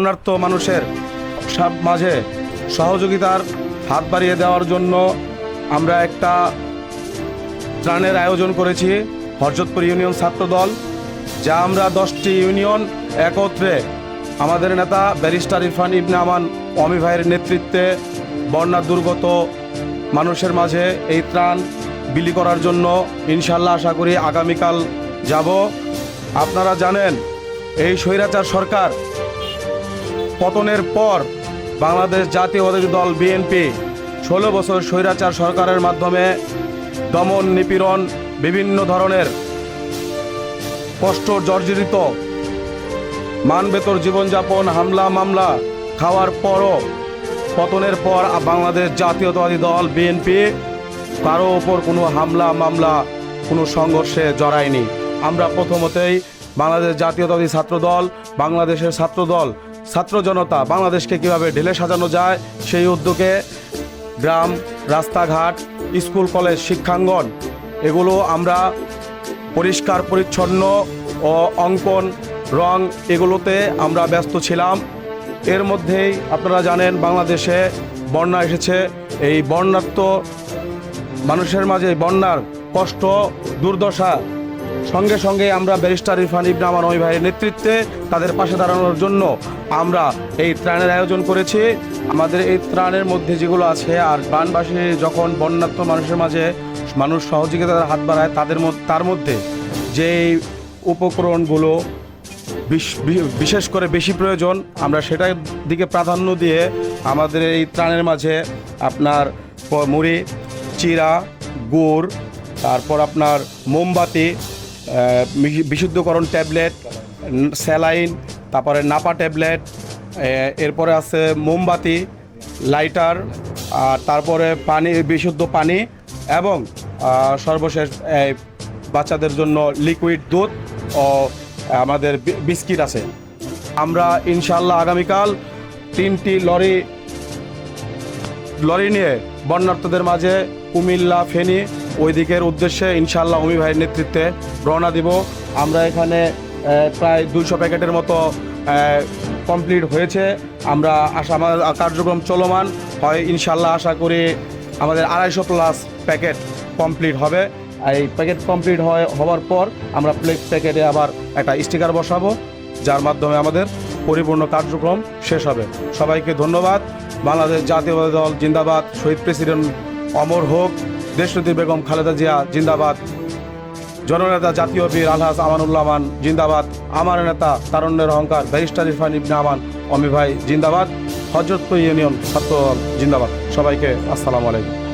বন্যার্ত মানুষের মাঝে সহযোগিতার হাত বাড়িয়ে দেওয়ার জন্য আমরা একটা ত্রাণের আয়োজন করেছি হরজতপুর ইউনিয়ন ছাত্রদল, যা আমরা 10টি ইউনিয়ন একত্রে আমাদের নেতা ব্যারিস্টার ইরফান ইবনে আমান অমি ভাইয়ের নেতৃত্বে বন্যা দুর্গত মানুষের মাঝে এই ত্রাণ বিলি করার জন্য ইনশাল্লাহ আশা করি আগামীকাল যাব। আপনারা জানেন এই স্বৈরাচার সরকার পতনের পর বাংলাদেশ জাতীয়তাবাদী দল বিএনপি 16 বছর স্বৈরাচার সরকারের মাধ্যমে দমন নিপীড়ন, বিভিন্ন ধরনের কষ্ট জর্জরিত মানবেতর জীবনযাপন, হামলা মামলা খাওয়ার পরও পতনের পর বাংলাদেশ জাতীয়তাবাদী দল বিএনপি কারো ওপর কোনো হামলা মামলা, কোনো সংঘর্ষে জড়ায়নি। আমরা প্রথমতেই বাংলাদেশ জাতীয়তাবাদী ছাত্রদল, বাংলাদেশের ছাত্রদল, ছাত্র জনতা বাংলাদেশকে কীভাবে ঢেলে সাজানো যায় সেই উদ্যোগে গ্রাম, রাস্তাঘাট, স্কুল কলেজ, শিক্ষাঙ্গন এগুলো আমরা পরিষ্কার পরিচ্ছন্ন ও অঙ্কন রং এগুলোতে আমরা ব্যস্ত ছিলাম। এর মধ্যেই আপনারা জানেন বাংলাদেশে বন্যা এসেছে। এই বন্যার্ত মানুষের মাঝে বন্যার কষ্ট দুর্দশা সঙ্গে সঙ্গে আমরা ব্যারিস্টার ইরফান ইবনে আমান অমি ভাইয়ের নেতৃত্বে তাদের পাশে দাঁড়ানোর জন্য আমরা এই ত্রাণের আয়োজন করেছি। আমাদের এই ত্রাণের মধ্যে যেগুলো আছে, আর বানবাসী যখন বন্যার্ত মানুষের মাঝে মানুষ সহযোগিতার হাত বাড়ায় তার মধ্যে যে উপকরণগুলো বিশেষ করে বেশি প্রয়োজন আমরা সেটার দিকে প্রাধান্য দিয়ে আমাদের এই ত্রাণের মাঝে আপনার মুড়ি, চিরা, গুড়, তারপর আপনার মোমবাতি, বিশুদ্ধকরণ ট্যাবলেট, স্যালাইন, তারপরে নাপা ট্যাবলেট, এরপরে আছে মোমবাতি, লাইটার, আর তারপরে পানি, বিশুদ্ধ পানি এবং সর্বশেষ বাচ্চাদের জন্য লিকুইড দুধ ও আমাদের বিস্কিট আছে। আমরা ইনশাল্লাহ আগামীকাল 3টি লরি নিয়ে বন্যার্তদের মাঝে কুমিল্লা, ফেনী ওই দিকের উদ্দেশ্যে ইনশাল্লাহ অমি ভাইয়ের নেতৃত্বে রওনা দিব। আমরা এখানে প্রায় 200 প্যাকেটের মতো কমপ্লিট হয়েছে। আমরা আমার কার্যক্রম চলমান হয়, ইনশাল্লাহ আশা করি আমাদের 250+ প্যাকেট কমপ্লিট হবে। এই প্যাকেট কমপ্লিট হওয়ার পর আমরা প্যাকেটে আবার একটা স্টিকার বসাবো, যার মাধ্যমে আমাদের পরিপূর্ণ কার্যক্রম শেষ হবে। সবাইকে ধন্যবাদ। বাংলাদেশ জাতীয়তাবাদী দল জিন্দাবাদ। শহীদ প্রেসিডেন্ট অমর হোক। দেশনেত্রী বেগম খালেদা জিয়া জিন্দাবাদ। জননেতা জাতীয় বীর আলহাজ আমানুল্লাহ আমান জিন্দাবাদ। আমার নেতা তারুণ্যের অহংকার ব্যারিস্টার ইরফান ইবনে আমান অমি ভাই জিন্দাবাদ। হযরতপুর ইউনিয়ন ছাত্র জিন্দাবাদ। সবাইকে আসসালামু আলাইকুম।